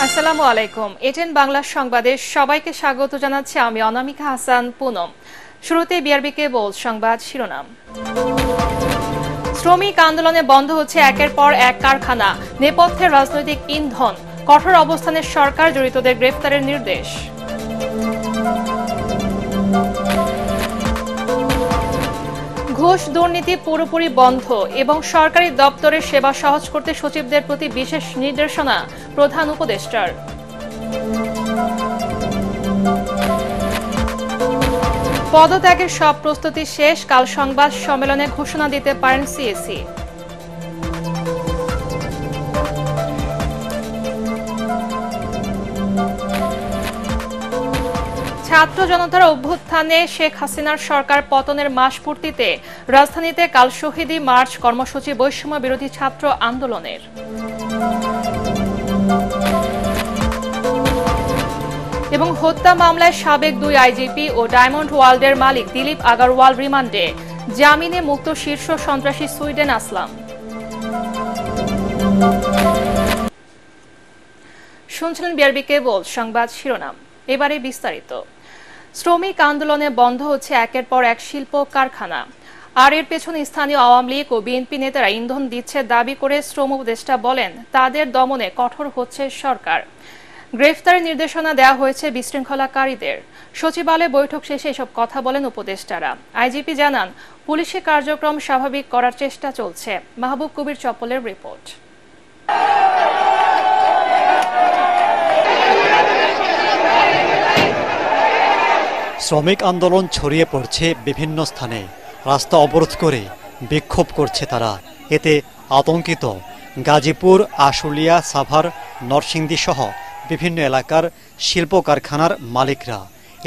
আসসালামু আলাইকুম। এটেন বাংলা সংবাদে সবাইকে স্বাগত জানাচ্ছি আমি অনামিকা হাসান পুনম। শুরুতে বিআরবি কেবল সংবাদ শিরোনাম। শ্রমিক আন্দোলনে বন্ধ হচ্ছে একের পর এক কারখানা, নেপথ্যে রাজনৈতিক ইন্ধন, কঠোর অবস্থানে সরকার, জড়িতদের গ্রেফতারের নির্দেশ। ঘুষ দুর্নীতি পুরোপুরি বন্ধ এবং সরকারি দপ্তরের সেবা সহজ করতে সচিবদের প্রতি বিশেষ নির্দেশনা প্রধান উপদেষ্টার। পদত্যাগের সব প্রস্তুতি শেষ, কাল সংবাদ সম্মেলনে ঘোষণা দিতে পারেন সিএসি। ছাত্র জনতার অভ্যুত্থানে শেখ হাসিনার সরকার পতনের মাস পূর্তিতে রাজধানীতে কাল শহীদি মার্চ কর্মসূচি বৈষম্য বিরোধী ছাত্র আন্দোলনের। এবং হত্যা মামলায় সাবেক 2 আইজিপি ও ডায়মন্ড ওয়ার্ল্ডের মালিক দিলীপ আগারওয়াল রিমান্ডে, জামিনে মুক্ত শীর্ষ সন্ত্রাসী সুইডেন আসলাম। শুনছিলেন বিআরবি কেবল সংবাদ শিরোনাম। এবারে বিস্তারিত। শ্রমিক আন্দোলনে বন্ধ হচ্ছে একের পর এক শিল্প কারখানা, আর এর পেছনে স্থানীয় আওয়ামী লীগ ও বিএনপি নেতারা ইন্ধন দিচ্ছে দাবি করে শ্রম উপদেষ্টা বলেন তাদের দমনে কঠোর হচ্ছে সরকার। গ্রেফতারের নির্দেশনা দেওয়া হয়েছে বিশৃঙ্খলাকারীদের। সচিবালয়ে বৈঠক শেষে এসব কথা বলেন উপদেষ্টারা। আইজিপি জানান পুলিশি কার্যক্রম স্বাভাবিক করার চেষ্টা চলছে। মাহবুব কবির চপ্পলের রিপোর্ট। শ্রমিক আন্দোলন ছড়িয়ে পড়ছে বিভিন্ন স্থানে, রাস্তা অবরোধ করে বিক্ষোভ করছে তারা। এতে আতঙ্কিত গাজীপুর, আশুলিয়া, সাভার, নরসিংদী সহ বিভিন্ন এলাকার শিল্প কারখানার মালিকরা।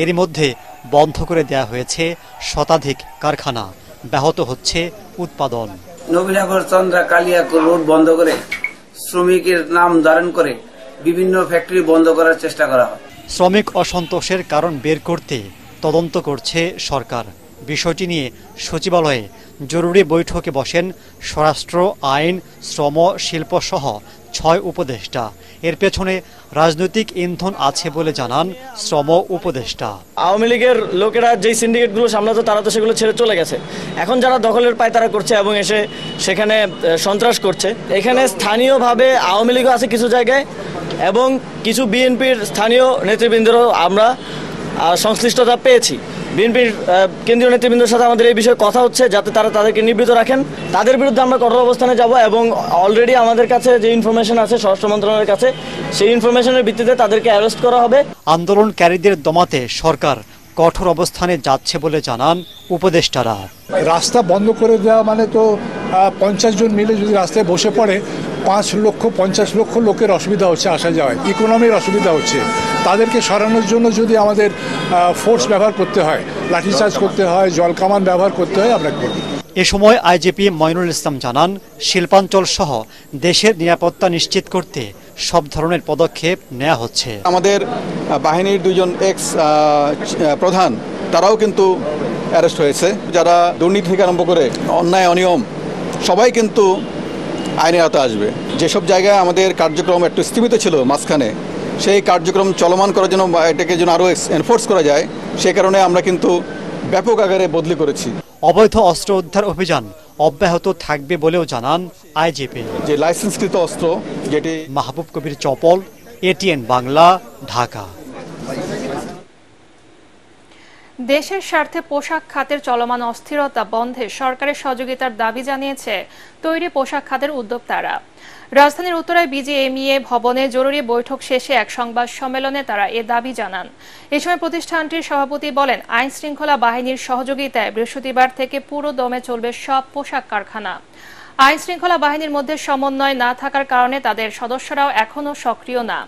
এরই মধ্যে বন্ধ করে দেয়া হয়েছে শতাধিক কারখানা, ব্যাহত হচ্ছে উৎপাদন। নবীনগর চন্দ্রা কালিয়াকৈর রোড বন্ধ করে শ্রমিকের নাম ধারণ করে বিভিন্ন ফ্যাক্টরি বন্ধ করার চেষ্টা করা হয়। শ্রমিক অসন্তোষের কারণ বের করতে তদন্ত করছে সরকার। বিষয়টি নিয়ে সচিবালয়ে জরুরি বৈঠকে বসেন স্বরাষ্ট্র, আইন, শ্রম, শিল্প সহ 6 উপদেষ্টা। এর পেছনে রাজনৈতিক ইন্ধন আছে বলে জানান শ্রম উপদেষ্টা। আওয়ামী লীগের লোকেরা যেই সিন্ডিকেটগুলো সামলাতো তারা তো সেগুলো ছেড়ে চলে গেছে। এখন যারা দখলের পায়তারা করছে এবং এসে সেখানে সন্ত্রাস করছে, এখানে স্থানীয়ভাবে আওয়ামী লীগও আছে কিছু জায়গায় এবং কিছু বিএনপির স্থানীয় নেতৃবৃন্দেরও আমরা সংশ্লিষ্টতা পেয়েছি। বিএনপির কেন্দ্রীয় নেতৃবৃন্দের সাথে আমাদের এই বিষয়ে কথা হচ্ছে, যাতে তারা তাদেরকে নিবৃত্ত রাখেন। তাদের বিরুদ্ধে আমরা কঠোর অবস্থানে যাব এবং অলরেডি আমাদের কাছে যে ইনফরমেশন আছে স্বরাষ্ট্র মন্ত্রণালয়ের কাছে, সেই ইনফরমেশনের ভিত্তিতে তাদেরকে অ্যারেস্ট করা হবে। আন্দোলনকারীদের দমাতে সরকার কঠোর অবস্থানে যাচ্ছে বলে জানান উপদেষ্টারা। রাস্তা বন্ধ করে দেওয়া মানে তো 50 জন মিলে যদি রাস্তায় বসে পড়ে 5-50 লক্ষ লোকের অসুবিধা হচ্ছে, আসা যাওয়ায় ইকোনমির অসুবিধা হচ্ছে। তাদেরকে সরানোর জন্য যদি আমাদের ফোর্স ব্যবহার করতে হয়, লাঠিচার্জ করতে হয়, জলকামান ব্যবহার করতে হয়, আমরা করব। এ সময় আইজিপি মইনুল ইসলাম জানান শিল্পাঞ্চল সহ দেশের নিরাপত্তা নিশ্চিত করতে সব ধরনের পদক্ষেপ নেওয়া হচ্ছে। আমাদের বাহিনীর 2 জন এক্স প্রধান তারাও কিন্তু অ্যারেস্ট হয়েছে। যারা দুর্নীতি থেকে আরম্ভ করে অন্যায় অনিয়ম সবাই কিন্তু আইনের আওতায় আসবে। যেসব জায়গায় আমাদের কার্যক্রম একটু স্থগিত ছিল মাঝখানে, সেই কার্যক্রম চলমান করার জন্য এটাকে যেন আরও এনফোর্স করা যায়, সে কারণে আমরা কিন্তু ব্যাপক আকারে বদলি করেছি। অবৈধ অস্ত্র উদ্ধার অভিযান অব্যাহত থাকবে বলেও জানান আইজিপি। যে লাইসেন্সকৃত অস্ত্র, যেটি। মাহবুব কবির চপল, এটিএন বাংলা, ঢাকা। দেশের স্বার্থে পোশাক খাতের চলমান অস্থিরতা বন্ধে সরকারের সহযোগিতার দাবি জানিয়েছে তৈরি পোশাক খাতের উদ্যোক্তারা। রাজধানীর উত্তরায় বিজিএমইএ ভবনে জরুরি বৈঠক শেষে এক সংবাদ সম্মেলনে তারা এ দাবি জানান। এ সময় প্রতিষ্ঠানটির সভাপতি বলেন, আইন শৃঙ্খলা বাহিনীর সহযোগিতায় বৃহস্পতিবার থেকে পুরো দমে চলবে সব পোশাক কারখানা। আইন শৃঙ্খলা বাহিনীর মধ্যে সমন্বয় না থাকার কারণে তাদের সদস্যরাও এখনও সক্রিয় না।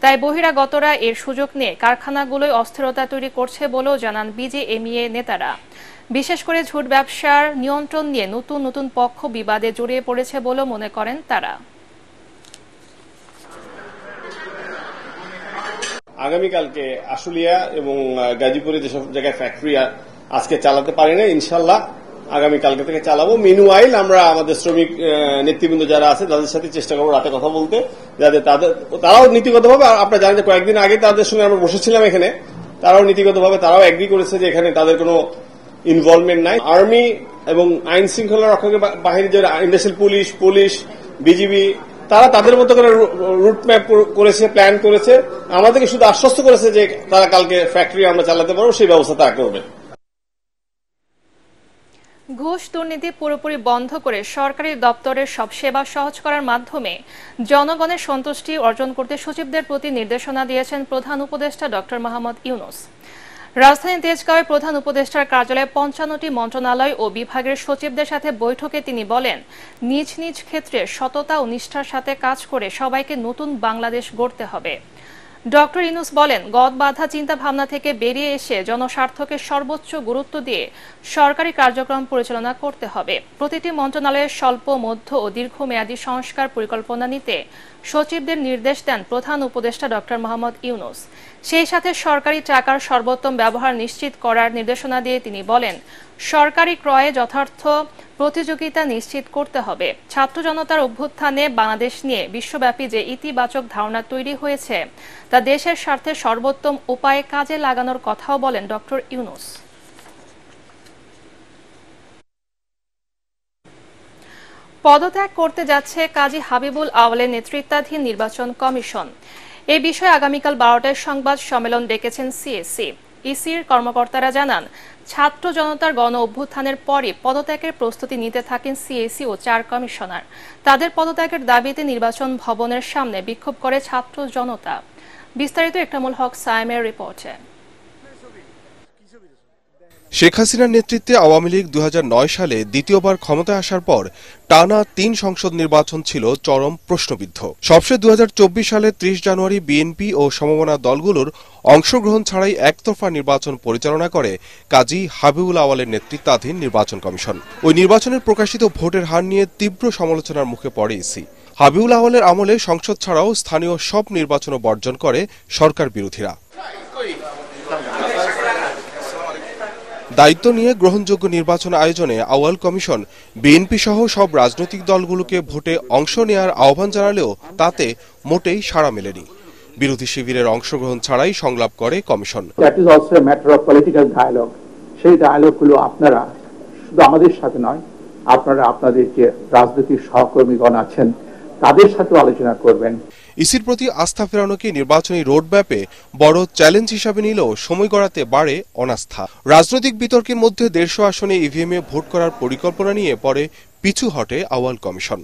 তাই বহিরাগতরা এর সুযোগ নিয়ে কারখানাগুলোয় অস্থিরতা তৈরি করছে বলেও জানান বিজিএমইএ নেতারা। বিশেষ করে ঝুট ব্যবসার নিয়ন্ত্রণ নিয়ে নতুন নতুন পক্ষ বিবাদে জড়িয়ে পড়েছে বলেও মনে করেন তারা। আগামীকালকে আশুলিয়া এবং গাজীপুরে যেসব জায়গায় ফ্যাক্টরি আজকে চালাতে পারি না, ইনশাল্লাহ আগামীকালকে থেকে চালাবো। মিনওয়াইল আমরা আমাদের শ্রমিক নেতৃবৃন্দ যারা আছে তাদের সাথে চেষ্টা করবো রাতে কথা বলতে, যাতে তারাও নীতিগতভাবে, আপনারা জানেন যে কয়েকদিন আগে তাদের সঙ্গে আমরা বসেছিলাম এখানে, তারাও নীতিগতভাবে তারাও এগ্রি করেছে যে এখানে তাদের কোনো ইনভলভমেন্ট নাই। আর্মি এবং আইন শৃঙ্খলা রক্ষক বাহিনীর যে ইন্ডাস্ট্রিয়াল পুলিশ, বিজিবি, তারা তাদের মতো করে রুট ম্যাপ করেছে, প্ল্যান করেছে, আমাদেরকে শুধু আশ্বস্ত করেছে যে তারা কালকে ফ্যাক্টরি আমরা চালাতে পারবো, সেই ব্যবস্থা তারা করবে। ঘুষ দুর্নীতি পুরোপুরি বন্ধ করে সরকারি দপ্তরের সব সেবা সহজ করার মাধ্যমে জনগণের সন্তুষ্টি অর্জন করতে সচিবদের প্রতি নির্দেশনা দিয়েছেন প্রধান উপদেষ্টা ডক্টর মোহাম্মদ ইউনূস। রাজধানীর তেজগাঁওয়ে প্রধান উপদেষ্টার কার্যালয়ে ৫৫টি মন্ত্রণালয় ও বিভাগের সচিবদের সাথে বৈঠকে তিনি বলেন, নিজ নিজ ক্ষেত্রে সততা ও নিষ্ঠার সাথে কাজ করে সবাইকে নতুন বাংলাদেশ গড়তে হবে। ডক্টর ইউনূস বলেন, গদ-বাঁধা চিন্তা ভাবনা থেকে বেরিয়ে এসে জনস্বার্থকে সর্বোচ্চ গুরুত্ব দিয়ে সরকারি কার্যক্রম পরিচালনা করতে হবে। প্রতিটি মন্ত্রণালয়ের স্বল্প, মধ্য ও দীর্ঘমেয়াদী সংস্কার পরিকল্পনা নিতে সচিবদের নির্দেশ দেন প্রধান উপদেষ্টা ডক্টর মোহাম্মদ ইউনূস। সেই সাথে সরকারি টাকার সর্বোত্তম ব্যবহার নিশ্চিত করার নির্দেশনা দিয়ে তিনি বলেন, সরকারি ক্রয়ে যথার্থ প্রতিযোগিতা নিশ্চিত করতে হবে। ছাত্র জনতার অভ্যুত্থানে বাংলাদেশ নিয়ে বিশ্বব্যাপী যে ইতিবাচক ধারণা তৈরি হয়েছে তা দেশের স্বার্থে সর্বোত্তম উপায়ে কাজে লাগানোর কথাও বলেন ডক্টর ইউনূস। পদত্যাগ করতে যাচ্ছে কাজী হাবিবুল আওয়ালের নেতৃত্বাধীন নির্বাচন কমিশন। এ বিষয়ে আগামীকাল ১২টায় সংবাদ সম্মেলন ডেকেছেন সিএসি। ইসির কর্মকর্তারা জানান, ছাত্র জনতার গণ অভ্যুত্থানের পরই পদত্যাগের প্রস্তুতি নিতে থাকেন সিএসি ও ৪ কমিশনার। তাদের পদত্যাগের দাবিতে নির্বাচন ভবনের সামনে বিক্ষোভ করে ছাত্র জনতা। বিস্তারিত একরামুল হক সায়েমের রিপোর্টে। শেখ হাসিনার নেতৃত্বে আওয়ামী লীগ ২০০৯ সালে দ্বিতীয়বার ক্ষমতায় আসার পর টানা ৩ সংসদ নির্বাচন ছিল চরম প্রশ্নবিদ্ধ। সবশেষ ২০২৪ সালের ৩০ জানুয়ারি বিএনপি ও সমমনা দলগুলোর অংশগ্রহণ ছাড়াই একতরফা নির্বাচন পরিচালনা করে কাজী হাবিবুল আওয়ালের নেতৃত্বাধীন নির্বাচন কমিশন। ওই নির্বাচনের প্রকাশিত ভোটের হার নিয়ে তীব্র সমালোচনার মুখে পড়ে ইসি। হাবিবুল আওয়ালের আমলে সংসদ ছাড়াও স্থানীয় সব নির্বাচনও বর্জন করে সরকার বিরোধীরা। দায়িত্ব নিয়ে গ্রহণযোগ্য নির্বাচন আয়োজনে আওয়াল কমিশন বিএনপি সহ সব রাজনৈতিক দলগুলোকে ভোটে অংশ নেওয়ার আহ্বান জানালেও তাতে মোটেই সাড়া মেলেনি। বিরোধী শিবিরের অংশগ্রহণ ছাড়াই সংলাপ করে কমিশন। সেই ডায়ালগগুলো আপনারা শুধু আমাদের সাথে নয়, আপনারা আপনাদের যে রাজনৈতিক সহকর্মীগণ আছেন তাদের সাথে আলোচনা করবেন। ইসির প্রতি আস্থা ফেরানোকে নির্বাচনী রোডম্যাপে বড় চ্যালেঞ্জ হিসাবে নিলেও সময় গড়াতে বাড়ে অনাস্থা। রাজনৈতিক বিতর্কের মধ্যে ১৫০ আসনে ইভিএমে ভোট করার পরিকল্পনা নিয়ে পরে পিছু হটে আওয়াল কমিশন।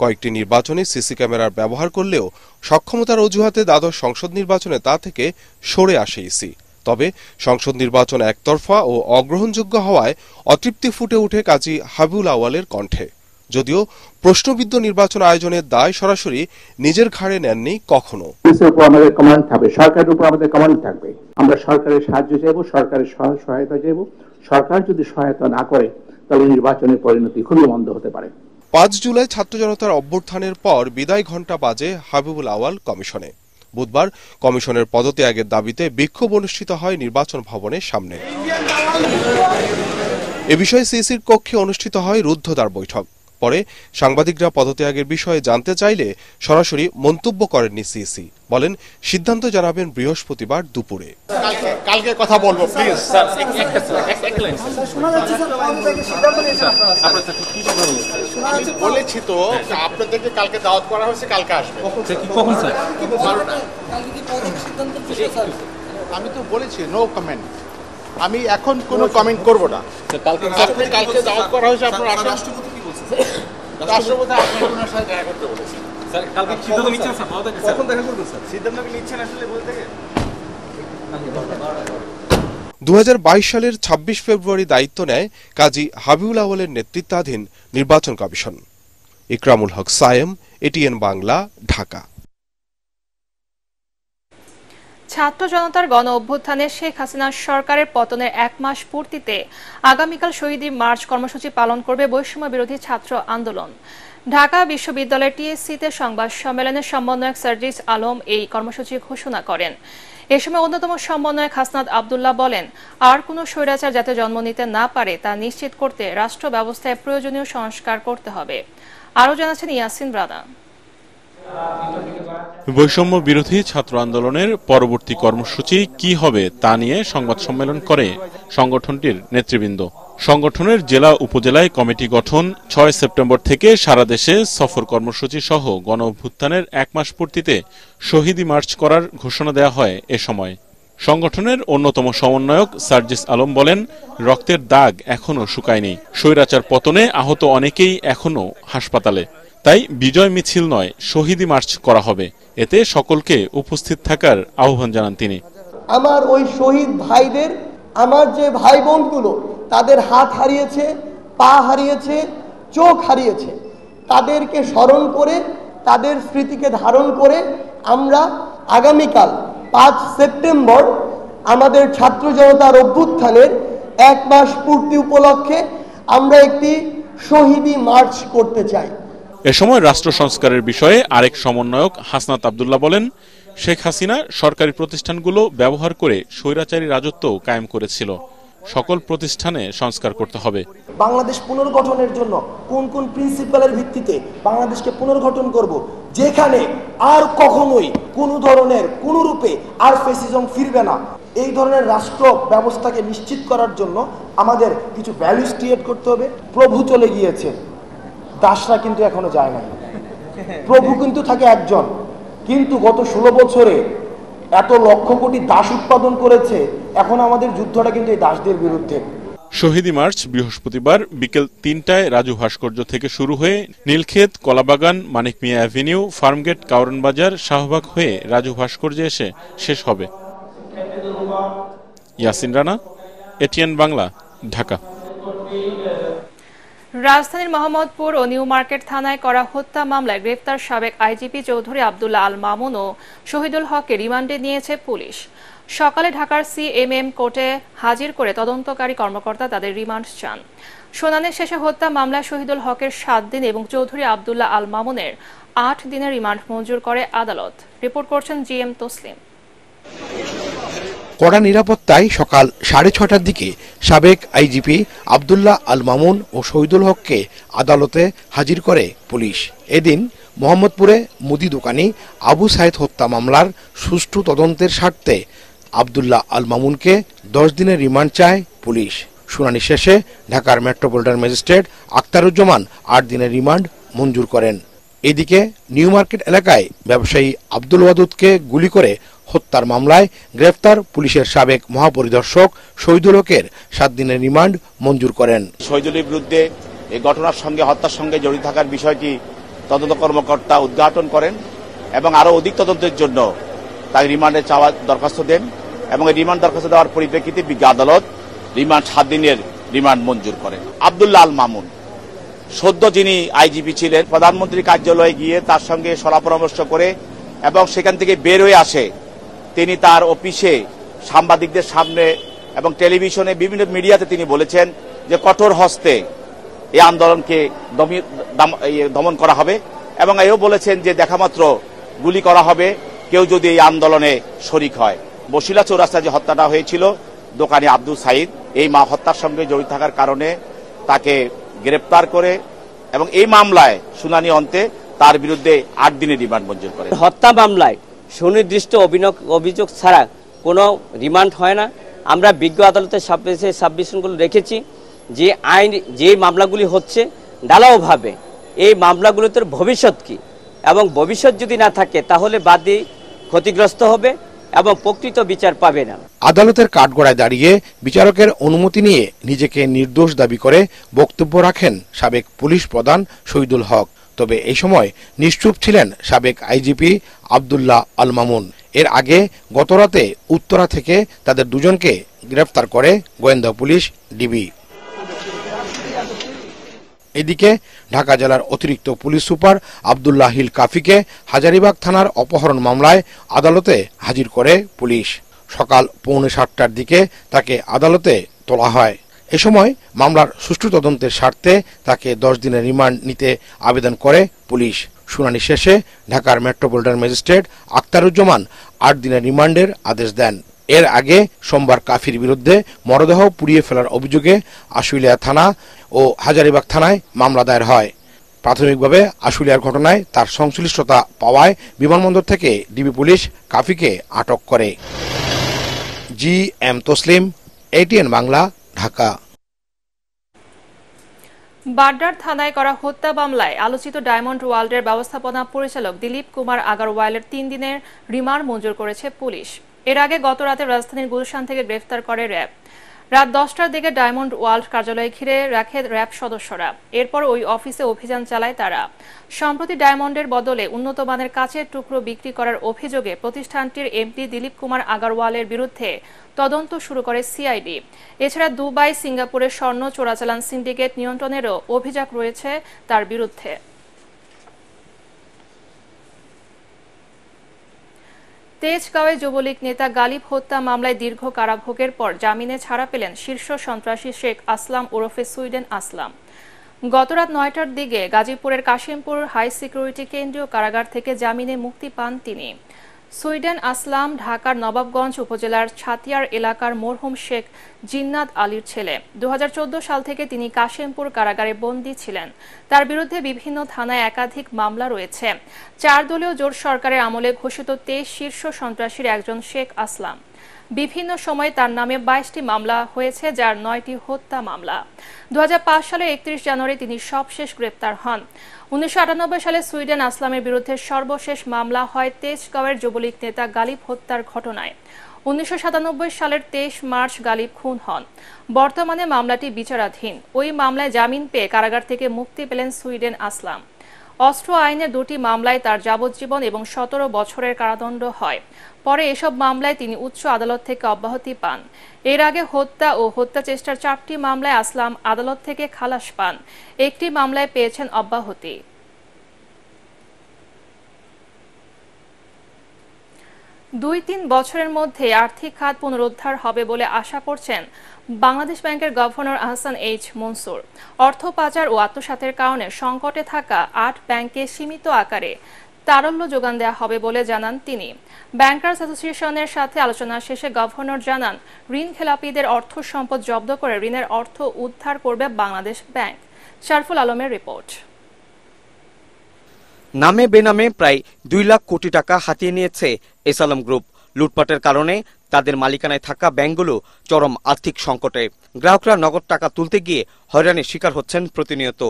কয়েকটি নির্বাচনে সিসি ক্যামেরার ব্যবহার করলেও সক্ষমতার অজুহাতে দ্বাদশ সংসদ নির্বাচনে তা থেকে সরে আসে ইসি। তবে সংসদ নির্বাচন একতরফা ও অগ্রহণযোগ্য হওয়ায় অতৃপ্তি ফুটে ওঠে কাজী হাবিবুল আওয়ালের কণ্ঠে। যদিও প্রশ্নবিদ্ধ নির্বাচন আয়োজনের দায় সরাসরি নিজের ঘাড়ে নেননি কখনো। আমাদের কমান্ড থাকবে, সরকারের উপর আমাদের কমান্ড থাকবে। আমরা সরকারের সাহায্য চাইব, সরকারের সহায়তা চাইব। সরকার যদি সহায়তা না করে তাহলে নির্বাচনের পরিণতি খুবই মন্দ হতে পারে। ৫ জুলাই ছাত্র জনতার অভ্যুত্থানের পর বিদায় ঘণ্টা বাজে হাবিবুল আওয়াল কমিশনে। বুধবার কমিশনের পদত্যাগের দাবিতে বিক্ষোভ অনুষ্ঠিত হয় নির্বাচন ভবনের সামনে। এ বিষয়ে সিসির কক্ষে অনুষ্ঠিত হয় রুদ্ধদ্বার বৈঠক। পরে সাংবাদিকরা পদত্যাগের বিষয়ে জানতে চাইলে সরাসরি মন্তব্য করেননি সিসি। বলেন, সিদ্ধান্ত জানাবেন বৃহস্পতিবার দুপুরে। কালকে কথা বলবো প্লিজ। বলেছি তো আপনাদেরকে কালকে দাওয়াত করা হয়েছে, কালকে আসবে। কখন স্যার? আমি তো বলেছি নো কমেন্ট। আমি এখন কোনো কমেন্ট করবো না। আপনি কালকে দাওয়াত করা হয়েছে, আপনার রাষ্ট্রপতি কি বলছেন? রাষ্ট্রপতি আপনার ওনার সাথে দেখা করতে বলেছেন। স্যার কালকে সিদ্ধান্ত নিচ্ছেন স্যার? কখন দেখা করবেন স্যার? সিদ্ধান্ত কি নিচ্ছেন আসলে বলতে গেলে ২০২২ সালের ২৬ ফেব্রুয়ারি দায়িত্ব নেয় কাজী হাবিবুল আওয়ালের নেতৃত্বাধীন নির্বাচন কমিশন। ইকরামুল হক সায়েম, এটিএন বাংলা, ঢাকা। ছাত্র জনতার গণ অভ্যুত্থানে শেখ হাসিনার সরকারের পতনের ১ মাস পূর্তিতে আগামীকাল শহীদ মার্চ কর্মসূচি পালন করবে বৈষম্য বিরোধী ছাত্র আন্দোলন। ঢাকা বিশ্ববিদ্যালয়ের টিএসসিতে সংবাদ সম্মেলনে সমন্বয়ক সার্জিস আলম এই কর্মসূচি ঘোষণা করেন। এ সময় অন্যতম সমন্বয়ক হাসনাত আব্দুল্লাহ বলেন, আর কোনো স্বৈরাচার যাতে জন্ম নিতে না পারে তা নিশ্চিত করতে রাষ্ট্র ব্যবস্থায় প্রয়োজনীয় সংস্কার করতে হবে। আরও জানাচ্ছেন ইয়াসিন রানা। বৈষম্য বিরোধী ছাত্র আন্দোলনের পরবর্তী কর্মসূচি কি হবে তা নিয়ে সংবাদ সম্মেলন করে সংগঠনটির নেতৃবৃন্দ। সংগঠনের জেলা উপজেলায় কমিটি গঠন, 6 সেপ্টেম্বর থেকে সারা দেশে সফর কর্মসূচি সহ গণ অভ্যুত্থানের 1 মাস পূর্তিতে শহীদি মার্চ করার ঘোষণা দেওয়া হয়। এ সময় সংগঠনের অন্যতম সমন্বয়ক সার্জিস আলম বলেন, রক্তের দাগ এখনো শুকায়নি। স্বৈরাচার পতনে আহত অনেকেই এখনো হাসপাতালে। তাই বিজয় মিছিল নয়, শহীদি মার্চ করা হবে। এতে সকলকে উপস্থিত থাকার আহ্বান জানান তিনি। আমার ওই শহীদ ভাইদের, আমার যে ভাই বোনগুলো তাদের হাত হারিয়েছে, পা হারিয়েছে, চোখ হারিয়েছে, তাদেরকে স্মরণ করে, তাদের স্মৃতিকে ধারণ করে আমরা আগামীকাল 5 সেপ্টেম্বর আমাদের ছাত্র জনতার অভ্যুত্থানের 1 মাস পূর্তি উপলক্ষে আমরা একটি শহীদি মার্চ করতে চাই। এ সময় রাষ্ট্র সংস্কারের বিষয়ে আরেক সমন্বয়ক হাসনাত আব্দুল্লাহ বলেন, শেখ হাসিনা সরকারি প্রতিষ্ঠানগুলো ব্যবহার করে স্বৈরাচারী রাজত্ব কায়েম করেছিল। সকল প্রতিষ্ঠানে সংস্কার করতে হবে। বাংলাদেশ পুনর্গঠনের জন্য কোন কোন প্রিন্সিপালের ভিত্তিতে বাংলাদেশকে পুনর্গঠন করব, যেখানে আর কখনোই কোনো ধরনের কোনো রূপে আর ফ্যাসিজম ফিরবে না, এই ধরনের রাষ্ট্র ব্যবস্থাকে নিশ্চিত করার জন্য আমাদের কিছু ভ্যালুস ক্রিয়েট করতে হবে। প্রভু চলে গিয়েছে, দাসরা কিন্তু এখনো যায় নাই। প্রভু কিন্তু থাকে একজন, কিন্তু গত 16 বছরে এত লক্ষ কোটি দাস উৎপাদন করেছে। এখন আমাদের যুদ্ধটা কিন্তু এই দাসদের বিরুদ্ধে। শহীদি মার্চ বৃহস্পতিবার বিকেল 3টায় রাজু ভাস্কর্য থেকে শুরু হয়ে নীলক্ষেত, কলাবাগান, মানিক মিয়া অ্যাভিনিউ, ফার্মগেট, কাউরান বাজার, শাহবাগ হয়ে রাজু ভাস্কর্যে এসে শেষ হবে। ইয়াসিন রানা, এটিএন বাংলা, ঢাকা। রাজধানীর মোহাম্মদপুর ও নিউ মার্কেট থানায় করা হত্যা মামলায় গ্রেফতার সাবেক আইজিপি চৌধুরী আব্দুল্লাহ আল মামুন ও শহীদুল হককে রিমান্ডে নিয়েছে পুলিশ। সকালে ঢাকার সিএমএম কোর্টে হাজির করে তদন্তকারী কর্মকর্তা তাদের রিমান্ড চান। শুনানি শেষে হত্যা মামলায় শহীদুল হকের 7 দিন এবং চৌধুরী আব্দুল্লাহ আল মামুনের 8 দিনের রিমান্ড মঞ্জুর করে আদালত। রিপোর্ট করছেন জিএম তসলিম। কড়া নিরাপত্তায় সকাল 6:30টার দিকে সাবেক আইজিপি আব্দুল্লাহ আল মামুন ও শহীদুল হককে আদালতে হাজির করে পুলিশ। এদিন মোহাম্মদপুরে মুদি দোকানি আবু সাইদ হত্যা মামলার সুষ্ঠু তদন্তের স্বার্থে আব্দুল্লাহ আল মামুনকে 10 দিনের রিমান্ড চায় পুলিশ। শুনানি শেষে ঢাকার মেট্রোপলিটন ম্যাজিস্ট্রেট আখতারুজ্জামান 8 দিনের রিমান্ড মঞ্জুর করেন। এদিকে নিউ মার্কেট এলাকায় ব্যবসায়ী আব্দুল ওয়াদুদকে গুলি করে হত্যার মামলায় গ্রেফতার পুলিশের সাবেক মহাপরিদর্শক শহীদুল হকের 7 দিনের রিমান্ড মঞ্জুর করেন। শহীদুলের বিরুদ্ধে এই ঘটনার সঙ্গে, হত্যার সঙ্গে জড়িত থাকার বিষয়টি তদন্ত কর্মকর্তা উদ্ঘাটন করেন এবং আরো অধিক তদন্তের জন্য তাকে রিমান্ডে চাওয়ার দরখাস্ত দেন এবং এই রিমান্ড দরখাস্ত দেওয়ার পরিপ্রেক্ষিতে বিজ্ঞ আদালত রিমান্ড 7 দিনের রিমান্ড মঞ্জুর করেন। আব্দুল্লাহ আল মামুন সদ্য যিনি আইজিপি ছিলেন, প্রধানমন্ত্রীর কার্যালয়ে গিয়ে তার সঙ্গে সলা পরামর্শ করে এবং সেখান থেকে বের হয়ে আসে তিনি তার অফিসে সাংবাদিকদের সামনে এবং টেলিভিশনে বিভিন্ন মিডিয়াতে তিনি বলেছেন যে কঠোর হস্তে এই আন্দোলনকে দমন করা হবে এবং এও বলেছেন যে দেখামাত্র গুলি করা হবে কেউ যদি এই আন্দোলনে শরিক হয়। বসিলা চৌরাস্তায় যে হত্যাটা হয়েছিল দোকানি আব্দুল সাইদ, এই হত্যার সঙ্গে জড়িত থাকার কারণে তাকে গ্রেপ্তার করে এবং এই মামলায় শুনানি অন্তে তার বিরুদ্ধে 8 দিনের রিমান্ড মঞ্জুর করে। হত্যা মামলায় সুনির্দিষ্ট অভিযোগ ছাড়া কোনো রিমান্ড হয় না। আমরা বিজ্ঞ আদালতের সাবমিশনগুলো রেখেছি যে আইন যে মামলাগুলি হচ্ছে ঢালাওভাবে এই মামলাগুলোতে ভবিষ্যৎ কি এবং ভবিষ্যৎ যদি না থাকে তাহলে বাদী ক্ষতিগ্রস্ত হবে এবং প্রকৃত বিচার পাবে না। আদালতের কাঠগড়ায় দাঁড়িয়ে বিচারকের অনুমতি নিয়ে নিজেকে নির্দোষ দাবি করে বক্তব্য রাখেন সাবেক পুলিশ প্রধান শহীদুল হক। তবে এই সময় নিশ্চুপ ছিলেন সাবেক আইজিপি আব্দুল্লাহ আল মামুন। এর আগে গতরাতে উত্তরা থেকে তাদের দুজনকে গ্রেফতার করে গোয়েন্দা পুলিশ ডিবি। এদিকে ঢাকা জেলার অতিরিক্ত পুলিশ সুপার আব্দুল্লাহ হিল কাফিকে হাজারীবাগ থানার অপহরণ মামলায় আদালতে হাজির করে পুলিশ। সকাল 6:45টার দিকে তাকে আদালতে তোলা হয়। এ সময় মামলার সুষ্ঠু তদন্তের স্বার্থে তাকে 10 দিনের রিমান্ড নিতে আবেদন করে পুলিশ। শুনানি শেষে ঢাকার মেট্রোপলিটন ম্যাজিস্ট্রেট আখতারুজ্জামান 8 দিনের রিমান্ডের আদেশ দেন। এর আগে সোমবার কাফির বিরুদ্ধে মরদেহ পুড়িয়ে ফেলার অভিযোগে আশুলিয়া থানা ও হাজারীবাগ থানায় মামলা দায়ের হয়। প্রাথমিকভাবে আশুলিয়ার ঘটনায় তার সংশ্লিষ্টতা পাওয়ায় বিমানবন্দর থেকে ডিবি পুলিশ কাফিকে আটক করে। GM Taslim, ATN Bangla, Dhaka. বাড্ডার থানায় করা হত্যা মামলায় আলোচিত ডায়মন্ড ওয়ার্ল্ডের ব্যবস্থাপনা পরিচালক দিলীপ কুমার আগারওয়ালের 3 দিনের রিমান্ড মঞ্জুর করেছে পুলিশ। এর আগে গত রাতে রাজধানীর গুলশান থেকে গ্রেফতার করে র্যাব। রাত 10টার দিকে ডায়মন্ড ওয়ার্ল্ড কার্যালয় ঘিরে রাখে র্যাব সদস্যরা। এরপর ওই অফিসে অভিযান চালায় তারা। সম্প্রতি ডায়মন্ডের বদলে উন্নত মানের কাচের টুকরো বিক্রি করার অভিযোগে প্রতিষ্ঠানটির এমডি দিলীপ কুমার আগারওয়ালের বিরুদ্ধে তদন্ত শুরু করে সিআইডি। এছাড়া দুবাই, সিঙ্গাপুরে স্বর্ণ চোরাচালান সিন্ডিকেট নিয়ন্ত্রণেরও অভিযোগ রয়েছে তার বিরুদ্ধে। তেজগাঁওয়ে যুবলীগ নেতা গালিব হত্যা মামলায় দীর্ঘ কারাভোগের পর জামিনে ছাড়া পেলেন শীর্ষ সন্ত্রাসী শেখ আসলাম ওরফে সুইডেন আসলাম। গতরাত 9টার দিকে গাজীপুরের কাশিমপুর হাই সিকিউরিটি কেন্দ্রীয় কারাগার থেকে জামিনে মুক্তি পান তিনি। সুইডেন আসলাম ঢাকার নবাবগঞ্জ উপজেলার ছাতিয়ার এলাকার মরহুম শেখ জিন্নাত আলীর ছেলে। 2014 সাল থেকে তিনি কাশিমপুর কারাগারে বন্দী ছিলেন। তার বিরুদ্ধে বিভিন্ন থানায় একাধিক মামলা রয়েছে। 4 দলীয় জোট সরকারের আমলে ঘোষিত 23 শীর্ষ সন্ত্রাসীর একজন শেখ আসলাম। বিভিন্ন সময়ে তার নামে 22টি মামলা হয়েছে, যার 9টি হত্যা মামলা। 2005 সালের 31 জানুয়ারি তিনি সবশেষ গ্রেপ্তার হন। 1998 সালে সুইডেন আসলামের বিরুদ্ধে সর্বশেষ মামলা হয় তেজগাঁওয়ের যুবলীগ নেতা গালিব হত্যার ঘটনায়। 1997 সালের 23 মার্চ গালিব খুন হন। বর্তমানে মামলাটি বিচারাধীন। ওই মামলায় জামিন পেয়ে কারাগার থেকে মুক্তি পেলেন সুইডেন আসলাম। অস্ত্র আইনের 2টি মামলায় তার যাবজ্জীবন এবং 17 বছরের কারাদণ্ড হয়। পরে এসব মামলায় তিনি উচ্চ আদালত থেকে অব্যাহতি পান। এর আগে হত্যা ও হত্যা চেষ্টার 4টি মামলায় আসলাম আদালত থেকে খালাস পান। একটি মামলায় পেয়েছেন অব্যাহতি। দুই-তিন বছরের মধ্যে আর্থিক খাত পুনরুদ্ধার হবে বলে আশা করছেন বাংলাদেশ ব্যাংকের গভর্নর আহসান এইচ মনসুর। অর্থ পাচার ও আত্মসাতের কারণে সংকটে থাকা 8 ব্যাংকে সীমিত আকারে তারল্য যোগান দেওয়া হবে বলে জানান তিনি। ব্যাংকার্স অ্যাসোসিয়েশনের সাথে আলোচনা শেষে গভর্নর জানান, ঋণ খেলাপিদের অর্থ সম্পদ জব্দ করে ঋণের অর্থ উদ্ধার করবে বাংলাদেশ ব্যাংক। শারফুল আলমের রিপোর্ট। নামে বেনামে প্রায় 2 লাখ কোটি টাকা হাতিয়ে নিয়েছে এসআলম গ্রুপ। লুটপাটের কারণে তাদের মালিকানায় থাকা ব্যাংকগুলো চরম আর্থিক সংকটে। গ্রাহকরা নগদ টাকা তুলতে গিয়ে হয়রানির শিকার হচ্ছেন প্রতিনিয়ত।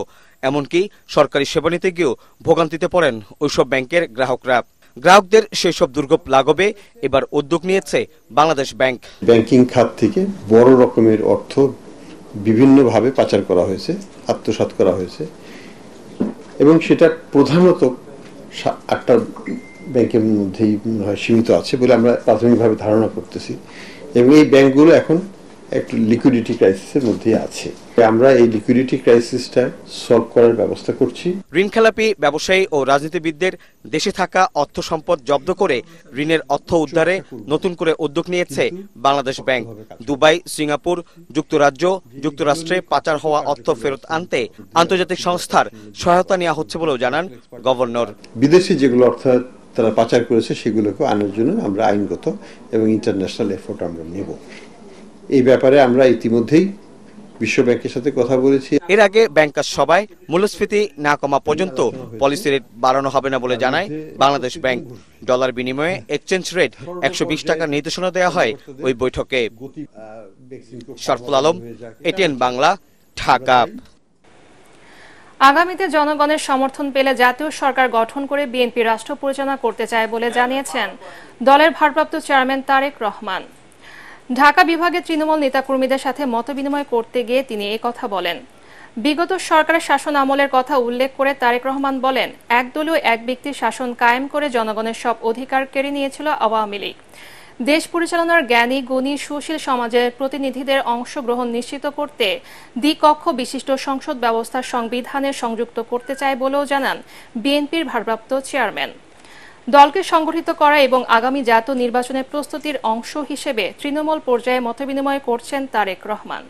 এমনকি সরকারি সেবা নিতে গিয়েও ভোগান্তিতে পড়েন ওইসব ব্যাংকের গ্রাহকরা। গ্রাহকদের সেই সব দুর্ভোগ লাঘবে এবার উদ্যোগ নিয়েছে বাংলাদেশ ব্যাংক। ব্যাংকিং খাত থেকে বড় রকমের অর্থ বিভিন্নভাবে পাচার করা হয়েছে, আত্মসাৎ করা হয়েছে এবং সেটা প্রধানত 8টা ব্যাংকের মধ্যেই সীমিত আছে বলে আমরা প্রাথমিকভাবে ধারণা করতেছি এবং এই ব্যাংকগুলো এখন একটু লিকুইডিটি ক্রাইসিসের মধ্যে আছে। আমরা এই লিকুইডিটি ক্রাইসিসটা সলভ করার ব্যবস্থা করছি। ঋণ খেলাপি ব্যবসায়ী ও রাজনীতিবিদদের দেশে থাকা অর্থ সম্পদ জব্দ করে ঋণের অর্থ উদ্ধারে নতুন করে উদ্যোগ নিয়েছে বাংলাদেশ ব্যাংক। দুবাই, সিঙ্গাপুর, যুক্তরাজ্য, যুক্তরাষ্ট্রে পাচার হওয়া অর্থ ফেরত আনতে আন্তর্জাতিক সংস্থার সহায়তা নেওয়া হচ্ছে বলেও জানান গভর্নর। বিদেশি যেগুলো অর্থ তারা পাচার করেছে সেগুলোকে আনার জন্য আমরা আইনগত এবং ইন্টারন্যাশনাল এফোর্ট আমরা নেব। এই ব্যাপারে আমরা ইতিমধ্যেই বিশ্ব ব্যাংকের সাথে কথা বলেছি। এর আগে ব্যাংকার্স সভায় মূল্যস্ফীতি না কমা পর্যন্ত পলিসি রেট বাড়ানো হবে না বলে জানায় বাংলাদেশ ব্যাংক। ডলার বিনিময়ে এক্সচেঞ্জ রেট 120 টাকার নির্দেশনা দেওয়া হয় ওই বৈঠকে। শারফুল আলম, এটিএন বাংলা, ঢাকা। আগামীতে জনগণের সমর্থন পেলে জাতীয় সরকার গঠন করে বিএনপি রাষ্ট্র পরিচালনা করতে চায় বলে জানিয়েছেন দলের ভারপ্রাপ্ত চেয়ারম্যান তারেক রহমান। ঢাকা বিভাগে তৃণমূল নেতাকর্মীদের সাথে মতবিনিময় করতে গিয়ে তিনি কথা বলেন। বিগত সরকারের শাসন আমলের কথা উল্লেখ করে তারেক রহমান বলেন, একদলীয় এক ব্যক্তির শাসন কায়েম করে জনগণের সব অধিকার কেড়ে নিয়েছিল আওয়ামী লীগ। দেশ পরিচালনার জ্ঞানী, গুণী, সুশীল সমাজের প্রতিনিধিদের অংশগ্রহণ নিশ্চিত করতে দ্বিকক্ষ বিশিষ্ট সংসদ ব্যবস্থা সংবিধানে সংযুক্ত করতে চায় বলেও জানান বিএনপির ভারপ্রাপ্ত চেয়ারম্যান। দলকে সংগঠিত করা এবং আগামী জাতীয় নির্বাচনের প্রস্তুতির অংশ হিসেবে তৃণমূল পর্যায়ে মতবিনিময় করছেন তারেক রহমান।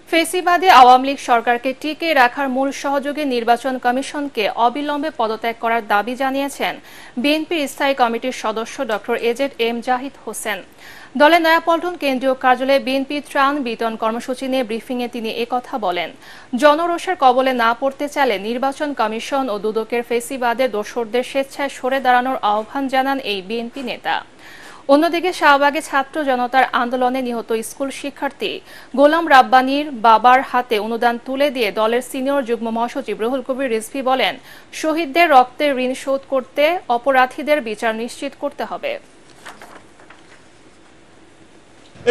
ফেসিবাদী আওয়ামী লীগ সরকারকে টিকিয়ে রাখার মূল সহযোগী নির্বাচন কমিশনকে অবিলম্বে পদত্যাগ করার দাবি জানিয়েছেন বিএনপির স্থায়ী কমিটির সদস্য ডক্টর এজেড জাহিদ হোসেন। দলের নয়াপল্টন কেন্দ্রীয় কার্যালয়ে বিএনপি ত্রাণ বিতরণ কর্মসূচি নিয়ে ব্রিফিংয়ে তিনি একথা বলেন। জনরোষের কবলে না পড়তে চাইলে নির্বাচন কমিশন ও দুদকের ফেসিবাদের দোসরদের স্বেচ্ছায় সরে দাঁড়ানোর আহ্বান জানান এই বিএনপি নেতা। অন্যদিকে শাহবাগে ছাত্র জনতার আন্দোলনে নিহত স্কুল শিক্ষার্থী গোলাম রাব্বানীর বাবার হাতে অনুদান তুলে দিয়ে দলের সিনিয়র যুগ্ম মহাসচিব রুহুল কবির রিজভী বলেন, শহীদদের রক্তের ঋণ শোধ করতে অপরাধীদের বিচার নিশ্চিত করতে হবে।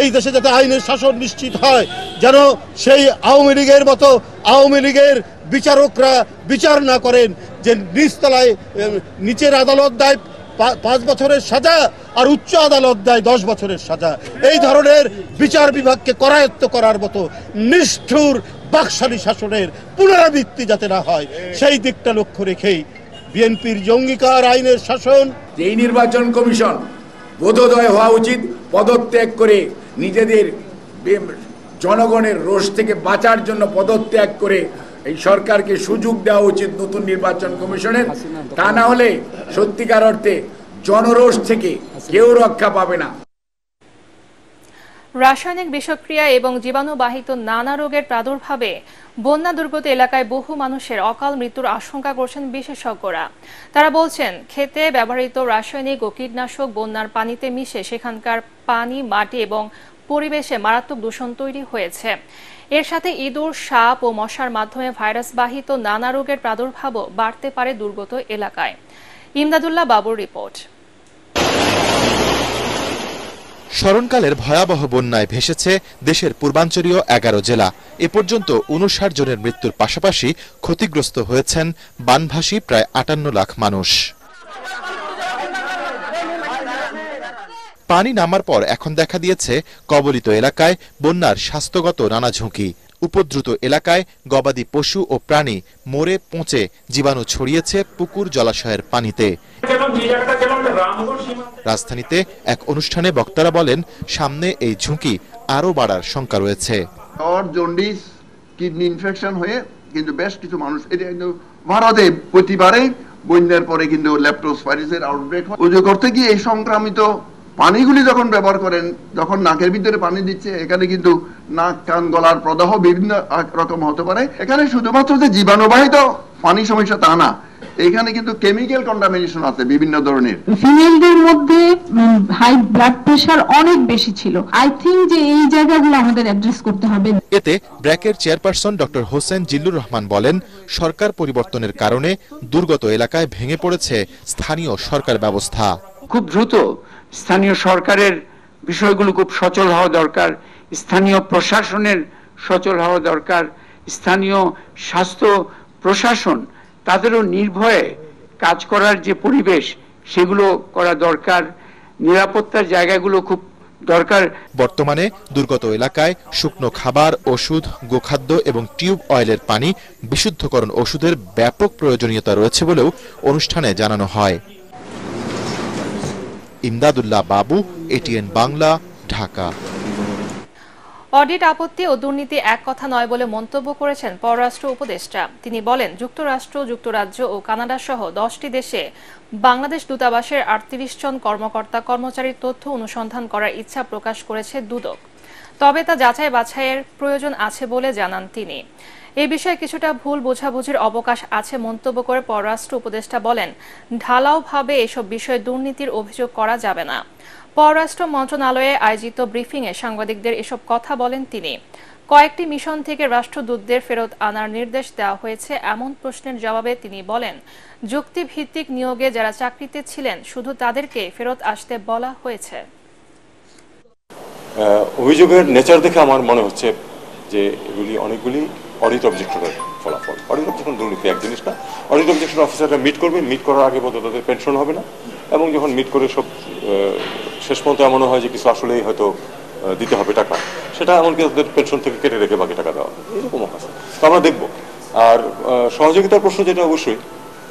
এই দেশে যাতে আইনের শাসন নিশ্চিত হয়, যেন সেই আওয়ামী লীগের মতো আওয়ামী লীগের বিচারকরা বিচার না করেন যে নিচতলায় নিচের আদালত দেয় 5 বছরের সাজা আর উচ্চ আদালত দেয় 10 বছরের সাজা। এই ধরনের বিচার বিভাগকে করায়ত্ত করার মতো নিষ্ঠুর বাকশালী শাসনের পুনরাবৃত্তি যাতে না হয়, সেই দিকটা লক্ষ্য রেখেই বিএনপির জঙ্গিকার আইনের শাসন। এই নির্বাচন কমিশন বোধোদয় হওয়া উচিত, পদত্যাগ করে নিজেদের জনগণের রোষ থেকে বাঁচার জন্য পদত্যাগ করে এই সরকারকে সুযোগ দেওয়া উচিত নতুন নির্বাচন কমিশনের। তা না হলে সত্যিকার অর্থে জনরোষ থেকে কেউ রক্ষা পাবে না। রাসায়নিক বিষক্রিয়া এবং জীবাণুবাহিত নানা রোগের প্রাদুর্ভাবে বন্যা দুর্গত এলাকায় বহু মানুষের অকাল মৃত্যুর আশঙ্কা করছেন বিশেষজ্ঞরা। তারা বলছেন, খেতে ব্যবহৃত রাসায়নিক ও কীটনাশক বন্যার পানিতে মিশে সেখানকার পানি, মাটি এবং পরিবেশে মারাত্মক দূষণ তৈরি হয়েছে। এর সাথে ইঁদুর, সাপ ও মশার মাধ্যমে ভাইরাসবাহিত নানা রোগের প্রাদুর্ভাবও বাড়তে পারে দুর্গত এলাকায়। ইমদাদুল্লাহ বাবুর রিপোর্ট। স্মরণকালের ভয়াবহ বন্যায় ভেসেছে দেশের পূর্বাঞ্চলীয় 11 জেলা। এ পর্যন্ত 59 জনের মৃত্যুর পাশাপাশি ক্ষতিগ্রস্ত হয়েছেন বানভাসী প্রায় 58 লাখ মানুষ। পানি নামার পর এখন দেখা দিয়েছে কবলিত এলাকায় বন্যার স্বাস্থ্যগত নানা ঝুঁকি। উপদ্রুত এলাকায় গবাদি পশু ও প্রাণী মরে পচে জীবাণু ছড়িয়েছে পুকুর, জলাশয়ের পানিতে। রাজধানীতে এক অনুষ্ঠানে বক্তারা বলেন, সামনে এই ঝুঁকি আরো বাড়ার শঙ্কা রয়েছে। জন্ডিস, কিডনি ইনফেকশন হয়ে কিন্তু বেশ কিছু মানুষ, এটা কিন্তু ভারতে প্রতিবারে বন্যার পরে কিন্তু লেপ্টোস্পাইরিসের আউটব্রেক হয়। পুজো করতে গিয়ে এই সংক্রামিত পানিগুলি যখন ব্যবহার করেন, যখন নাকের ভিতরে পানি দিচ্ছে, এখানে কিন্তু নাক, কান, গলার প্রদাহ বিভিন্ন রকম হতে পারে। এখানে শুধুমাত্র যে জীবাণুবাহিত পানি সমস্যা তা না, এখানে কিন্তু কেমিক্যাল কন্টামিনেশন আছে বিভিন্ন ধরনের। ফিমেলদের মধ্যে হাই ব্লাড প্রেশার অনেক বেশি ছিল। আই থিংক যে এই জায়গাগুলো আমাদের অ্যাড্রেস করতে হবে। এতে ব্র্যাকের চেয়ারপারসন ডক্টর হোসেন জিল্লুর রহমান বলেন, সরকার পরিবর্তনের কারণে দুর্গত এলাকায় ভেঙে পড়েছে স্থানীয় সরকার ব্যবস্থা। খুব দ্রুত স্থানীয় সরকারের বিষয়গুলো খুব সচল হওয়া দরকার, স্থানীয় প্রশাসনের সচল হওয়া দরকার, স্থানীয় স্বাস্থ্য প্রশাসন তাদেরও নির্ভয়ে কাজ করার যে পরিবেশ সেগুলো করা দরকার, নিরাপত্তার জায়গাগুলো খুব দরকার। বর্তমানে দুর্গত এলাকায় শুকনো খাবার, ওষুধ, গোখাদ্য এবং টিউব অয়েলের পানি, বিশুদ্ধকরণ ওষুধের ব্যাপক প্রয়োজনীয়তা রয়েছে বলেও অনুষ্ঠানে জানানো হয়। ইমদাদুল্লাহ বাবু, এটিএন বাংলা, ঢাকা। অডিট, আপত্তি ও দুর্নীতি এক কথা নয় বলে মন্তব্য করেছেন পররাষ্ট্র উপদেষ্টা। তিনি বলেন, যুক্তরাষ্ট্র, যুক্তরাজ্য ও কানাডা সহ 10টি দেশে বাংলাদেশ দূতাবাসের 38 জন কর্মকর্তা কর্মচারীর তথ্য অনুসন্ধান করার ইচ্ছা প্রকাশ করেছে দুদক। তবে তা যাচাই বাছাইয়ের প্রয়োজন আছে বলে জানান তিনি। এই বিষয়ে কিছুটা ভুল বোঝাবুঝির অবকাশ আছে মন্তব্য করে পররাষ্ট্র উপদেষ্টা বলেন, ঢালাওভাবে এসব বিষয়ে দুর্নীতির অভিযোগ করা যাবে না। পররাষ্ট্র মন্ত্রণালয়ে আয়োজিত ব্রিফিংয়ে সাংবাদিকদের এসব কথা বলেন তিনি। কয়েকটি মিশন থেকে রাষ্ট্রদূতদের ফেরত আনার নির্দেশ দেওয়া হয়েছে এমন প্রশ্নের জবাবে তিনি বলেন, যুক্তিভিত্তিক নিয়োগে যারা চাকরিতে ছিলেন শুধু তাদেরকে ফেরত আসতে বলা হয়েছে। অভিযোগের নেচার দেখে আমার মনে হচ্ছে যে এগুলি অনেকগুলি অডিট অবজেকশনের ফলাফল। অডিট অবজেকশন দুর্নীতি এক জিনিস না। অডিট অবজেকশন অফিসাররা মিট করবেন, মিট করার আগে বোধহয় তাদের পেনশন হবে না, এবং যখন মিট করে সব শেষ পর্যন্ত এমন হয় যে কিছু আসলেই হয়তো দিতে হবে টাকা, সেটা এমনকি তাদের পেনশন থেকে কেটে রেখে বাকি টাকা দেওয়া, এরকমও আছে। তো আমরা দেখবো। আর সহযোগিতার প্রশ্ন যেটা, অবশ্যই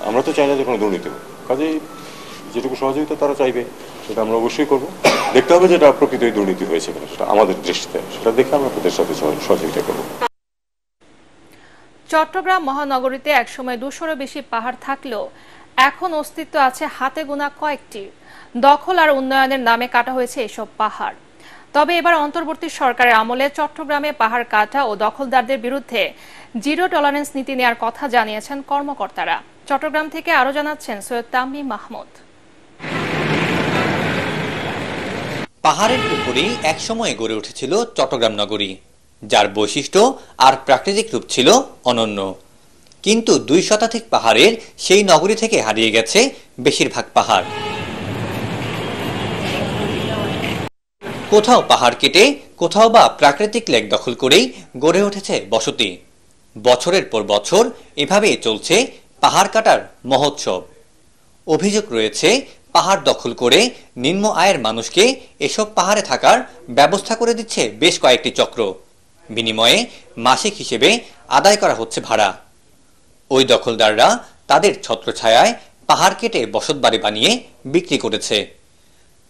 আমরা তো চাই না যে কোনো দুর্নীতি হোক, কাজেই যেটুকু সহযোগিতা তারা চাইবে সেটা আমরা অবশ্যই করবো। দেখতে হবে যেটা প্রকৃতই দুর্নীতি হয়েছে কিনা, সেটা আমাদের দৃষ্টিতে, সেটা দেখে আমরা তাদের সাথে সহযোগিতা করবো। চট্টগ্রাম মহানগরীতে একসময় 200-এরও বেশি পাহাড় থাকলেও এখন অস্তিত্ব আছে হাতে গোনা কয়েকটি। দখল আর উন্নয়নের নামে কাটা হয়েছে এসব পাহাড়। তবে এবার অন্তর্বর্তী সরকারের আমলে চট্টগ্রামে পাহাড় কাটা ও দখলদারদের বিরুদ্ধে জিরো টলারেন্স নীতি নেওয়ার কথা জানিয়েছেন কর্মকর্তারা। চট্টগ্রাম থেকে আরো জানাচ্ছেন সৈয়দ তামিম মাহমুদ। পাহাড়ের উপরেই একসময় গড়ে উঠেছিল চট্টগ্রাম নগরী, যার বৈশিষ্ট্য আর প্রাকৃতিক রূপ ছিল অনন্য। কিন্তু 2 শতাধিক পাহাড়ের সেই নগরী থেকে হারিয়ে গেছে বেশিরভাগ পাহাড়। কোথাও পাহাড় কেটে, কোথাও বা প্রাকৃতিক লেক দখল করেই গড়ে উঠেছে বসতি। বছরের পর বছর এভাবেই চলছে পাহাড় কাটার মহোৎসব। অভিযোগ রয়েছে, পাহাড় দখল করে নিম্ন আয়ের মানুষকে এসব পাহাড়ে থাকার ব্যবস্থা করে দিচ্ছে বেশ কয়েকটি চক্র। বিনিময়ে মাসিক হিসেবে আদায় করা হচ্ছে ভাড়া। ওই দখলদাররা তাদের ছত্রছায়ায় পাহাড় কেটে বসতবাড়ি বানিয়ে বিক্রি করেছে।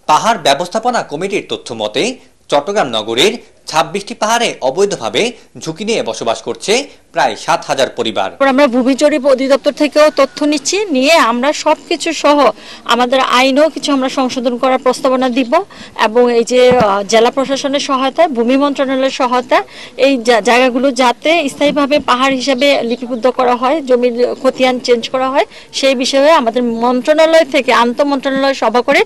পাহাড় ব্যবস্থাপনা কমিটির তথ্য মতে চট্টগ্রাম নগরের 26টি পাহাড়ে অবৈধভাবে ঝুঁকি নিয়ে বসবাস করছে প্রায় 7,000 পরিবার। আমরা ভূমি জরিপ অধিদপ্তর থেকেও তথ্য নিচ্ছি, নিয়ে আমরা সবকিছু সহ আমাদের আইনও কিছু আমরা সংশোধন করার প্রস্তাবনা দিব এবং এই যে জেলা প্রশাসনের সহায়তা, ভূমি মন্ত্রণালয়ের সহায়তা, এই জায়গাগুলো যাতে স্থায়ীভাবে পাহাড় হিসেবে লিপিবদ্ধ করা হয়, জমির খতিয়ান চেঞ্জ করা হয়, সেই বিষয়ে আমাদের মন্ত্রণালয় থেকে আন্তঃ মন্ত্রণালয় সভা করে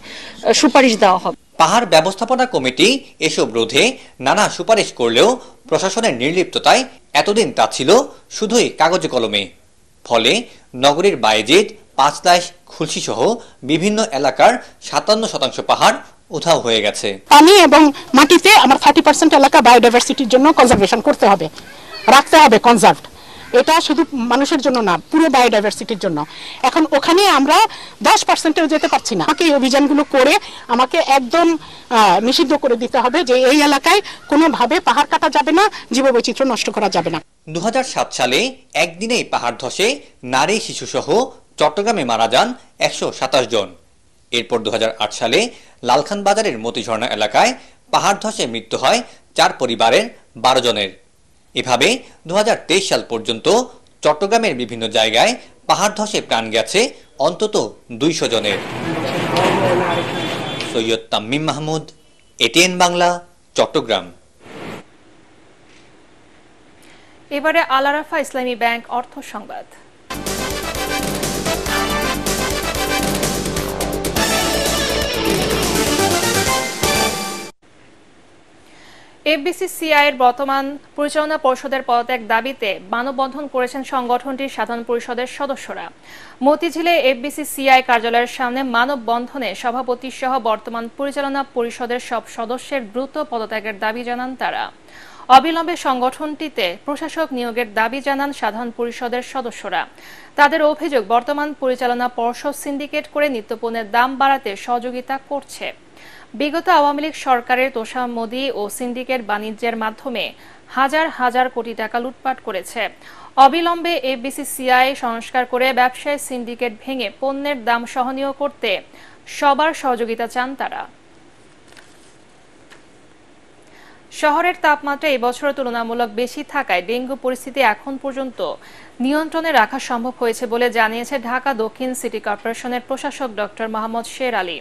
সুপারিশ দেওয়া হবে। পাহাড় ব্যবস্থাপনা কমিটি এসব রোধে নানা সুপারিশ করলেও প্রশাসনের নির্লিপ্ততায় এতদিন তা ছিল শুধুই কাগজে কলমে। ফলে নগরীর বায়েজিদ, পাঁচলাইশ, খুলশি সহ বিভিন্ন এলাকার 57% পাহাড় উধাও হয়ে গেছে। পানি এবং মাটিতে আমার 30% এলাকা বায়োডাইভার্সিটির জন্য কনজারভেশন করতে হবে, রাখতে হবে কনজার্ভড। এটা শুধু মানুষের জন্য না, পুরো বায়োডাইভার্সিটির জন্য। এখন ওখানে আমরা 10%-এও যেতে পারছি না। আমাকে এই অভিযানগুলো করে আমাকে একদম নিষিদ্ধ করে দিতে হবে যে এই এলাকায় কোনোভাবে পাহাড় কাটা যাবে না, জীববৈচিত্র্য নষ্ট করা যাবে না। 2007 সালে একদিনেই পাহাড় ধসে নারী শিশু সহ চট্টগ্রামে মারা যান 127 জন। এরপর 2008 সালে লালখান বাজারের মতিঝর্ণা এলাকায় পাহাড় ধসে মৃত্যু হয় 4 পরিবারের 12 জনের। এভাবে 2023 সাল পর্যন্ত চট্টগ্রামের বিভিন্ন জায়গায় পাহাড় ধসে প্রাণ গেছে অন্তত 200 জনের। সৈয়দ তামিম মাহমুদ, এটিএন বাংলা, চট্টগ্রাম। এবারে আল আরাফা ইসলামী ব্যাংক অর্থ সংবাদ। এফবিসিসিআই এর বর্তমান পরিচালনা পর্ষদের পদত্যাগ দাবিতে মানববন্ধন করেছেন সংগঠনটির সাধারণ পরিষদের সদস্যরা। মতিঝিলে এফবিসিসিআই কার্যালয়ের সামনে মানববন্ধনে সভাপতি সহ বর্তমান পরিচালনা পরিষদের সব সদস্যের দ্রুত পদত্যাগের দাবি জানান তারা। অবিলম্বে সংগঠনটিতে প্রশাসক নিয়োগের দাবি জানান সাধারণ পরিষদের সদস্যরা। তাদের অভিযোগ, বর্তমান পরিচালনা পর্ষদ সিন্ডিকেট করে নিত্যপণ্যের দাম বাড়াতে সহযোগিতা করছে। বিগত আওয়ামী লীগ সরকারের তোষামোদি ও সিন্ডিকেট বাণিজ্যের মাধ্যমে হাজার হাজার কোটি টাকা লুটপাট করেছে। অবিলম্বে এফবিসিসিআই সংস্কার করে ব্যবসায়ী সিন্ডিকেট ভেঙে পণ্যের দাম সহনীয় করতে সবার সহযোগিতা চান তারা। শহরের তাপমাত্রা এবছর তুলনামূলক বেশি থাকায় ডেঙ্গু পরিস্থিতি এখন পর্যন্ত নিয়ন্ত্রণে রাখা সম্ভব হয়েছে বলে জানিয়েছে ঢাকা দক্ষিণ সিটি কর্পোরেশনের প্রশাসক ডক্টর মোহাম্মদ শের আলী।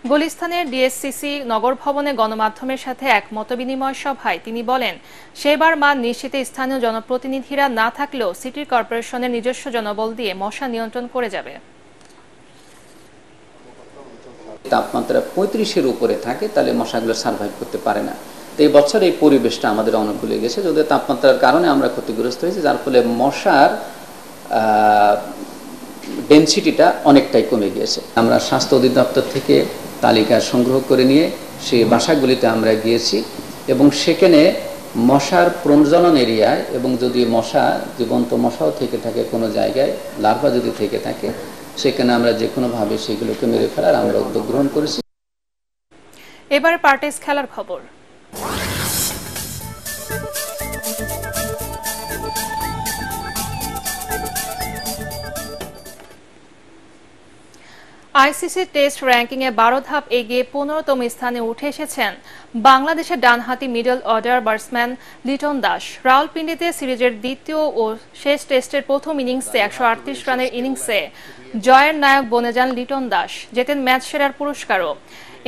গুলিস্তানের ডিএসসিসি নগর ভবনে গণমাধ্যমের সাথে এক মতবিনিময় সভায় তিনি বলেন, সেবার মান নিশ্চিতে স্থানীয় জনপ্রতিনিধিরা না থাকলেও সিটি কর্পোরেশনের নিজস্ব জনবল দিয়ে মশা নিয়ন্ত্রণ করে যাবে। তাপমাত্রা 35-এর উপরে থাকে তাহলে মশাগুলো সার্ভাইভ করতে পারে না। তো এই বছর এই পরিবেশটা আমাদের অনুকূলে গেছে, যদি তাপমাত্রার কারণে আমরা ক্ষতিগ্রস্ত হয়েছি, যার ফলে মশার ডেনসিটিটা অনেকটাই কমে গিয়েছে। আমরা স্বাস্থ্য অধিদপ্তর থেকে তালিকা সংগ্রহ করে নিয়ে সেই বাসাগুলিতে আমরা গিয়েছি এবং সেখানে মশার প্রজনন এরিয়ায় এবং যদি মশা জীবন্ত মশাও থেকে থাকে কোনো জায়গায়, লার্ভা যদি থেকে থাকে, সেখানে আমরা যে কোনোভাবে সেগুলোকে মেরে ফেলার আমরা উদ্যোগ গ্রহণ করেছি। এবার পার্টিস খেলার খবর। আইসিসি টেস্ট র্যাঙ্কিংয়ে 12 ধাপ এগিয়ে 15তম স্থানে উঠে এসেছেন বাংলাদেশের ডানহাতি middle order batsman Liton Das রাওয়ালপিন্ডিতে সিরিজের দ্বিতীয় ও শেষ টেস্টের প্রথম ইনিংসে 138 রানের ইনিংসে জয়ের নায়ক বনে যান লিটন দাস, জেতেন ম্যাচ সেরার পুরস্কারও।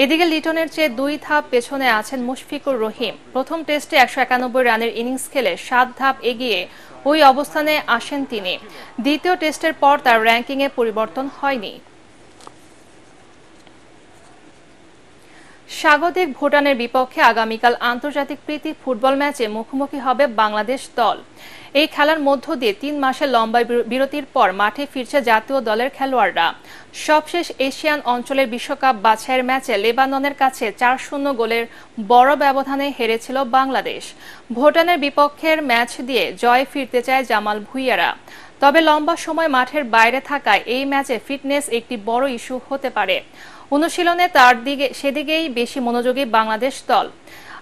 এদিকে লিটনের চেয়ে 2 ধাপ পেছনে আছেন মুশফিকুর রহিম। প্রথম টেস্টে 191 রানের ইনিংস খেলে 7 ধাপ এগিয়ে ওই অবস্থানে আসেন তিনি। দ্বিতীয় টেস্টের পর তার র্যাঙ্কিংয়ে পরিবর্তন হয়নি। স্বাগতিক ভুটানের বিপক্ষে আগামীকাল আন্তর্জাতিক প্রীতি ফুটবল ম্যাচে মুখোমুখি হবে বাংলাদেশ দল। এই খেলার মধ্য দিয়ে 3 মাসের লম্বা বিরতির পর মাঠে ফিরছে জাতীয় দলের খেলোয়াড়রা। সবশেষ এশিয়ান অঞ্চলের বিশ্বকাপ বাছাইয়ের ম্যাচে লেবাননের কাছে 4-0 গোলের বড় ব্যবধানে হেরেছিল বাংলাদেশ। ভুটানের বিপক্ষের ম্যাচ দিয়ে জয়ে ফিরতে চায় জামাল ভুঁইয়ারা। তবে লম্বা সময় মাঠের বাইরে থাকায় এই ম্যাচে ফিটনেস একটি বড় ইস্যু হতে পারে। অনুশীলনে সেদিকেই বেশি মনোযোগী বাংলাদেশ দল।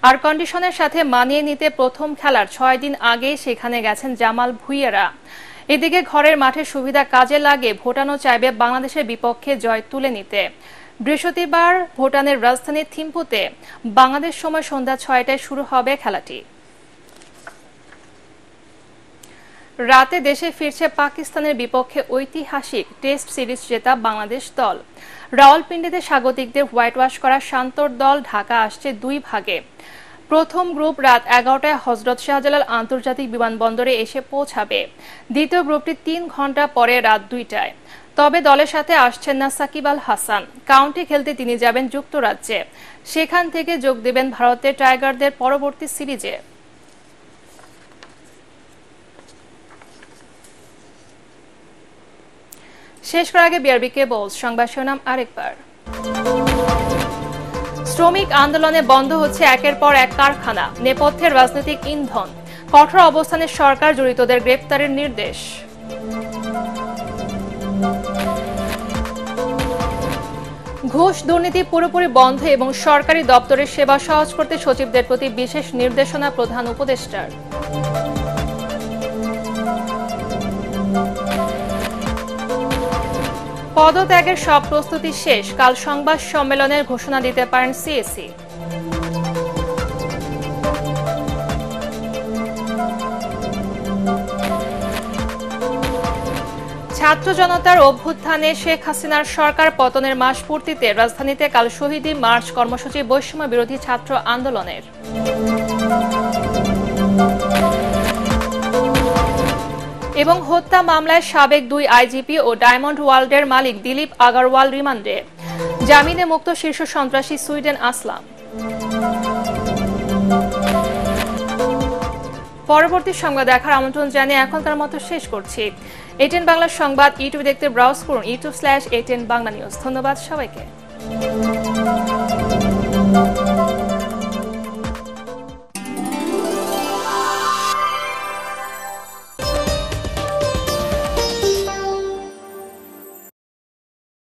আর কন্ডিশনের সাথে মানিয়ে নিতে প্রথম খেলার 6 দিন আগেই সেখানে গেছেন জামাল ভুঁইয়ারা। এদিকে ঘরের মাঠের সুবিধা কাজে লাগে ভুটানও চাইবে বাংলাদেশের বিপক্ষে জয় তুলে নিতে। বৃহস্পতিবার ভুটানের রাজধানী থিম্পুতে বাংলাদেশ সময় সন্ধ্যা 6টায় শুরু হবে খেলাটি। রাতে দেশে ফিরছে পাকিস্তানের বিপক্ষে ঐতিহাসিক টেস্ট সিরিজ জেতা বাংলাদেশ দল। রাওয়ালপিন্ডিতে স্বাগতিকদের হোয়াইট ওয়াশ করা শান্তর দল ঢাকা আসছে 2 ভাগে। প্রথম গ্রুপ রাত 11টায় হযরত শাহজালাল আন্তর্জাতিক বিমানবন্দরে এসে পৌঁছাবে। দ্বিতীয় গ্রুপটি 3 ঘন্টা পরে রাত 2টায়। তবে দলের সাথে আসছেন না সাকিব আল হাসান। কাউন্টি খেলতে তিনি যাবেন যুক্তরাজ্যে। সেখান থেকে যোগ দেবেন ভারতের টাইগারদের পরবর্তী সিরিজে। শেষ করার আগে বিআরবি কেবলস সংবাদ শিরোনাম আরেকবার। শ্রমিক আন্দোলনে বন্ধ হচ্ছে একের পর এক কারখানা, নেপথ্যের রাজনৈতিক ইন্ধন। কঠোর অবস্থানে সরকার, জড়িতদের গ্রেপ্তারের নির্দেশ। ঘুষ দুর্নীতি পুরোপুরি বন্ধ এবং সরকারি দপ্তরের সেবা সহজ করতে সচিবদের প্রতি বিশেষ নির্দেশনা প্রধান উপদেষ্টার। পদত্যাগের সব প্রস্তুতি শেষ, কাল সংবাদ সম্মেলনের ঘোষণা দিতে পারেন সিএসি। ছাত্র জনতার অভ্যুত্থানে শেখ হাসিনার সরকার পতনের মাস পূর্তিতে রাজধানীতে কাল শহীদি মার্চ কর্মসূচি বৈষম্য বিরোধী ছাত্র আন্দোলনের। এবং হত্যা মামলায় সাবেক 2 আইজিপি ও ডায়মন্ড ওয়ার্ল্ডের মালিক দিলীপ আগারওয়াল রিমান্ডে, জামিনে মুক্ত শীর্ষ সন্ত্রাসী সুইডেন আসলাম। পরবর্তী সংবাদ দেখার আমন্ত্রণ জানিয়ে এখনকার মতো শেষ করছি। ATN বাংলা সংবাদ ইউটিউবে দেখতে ব্রাউজ করুন youtube/ATN বাংলা নিউজ। ধন্যবাদ সবাইকে।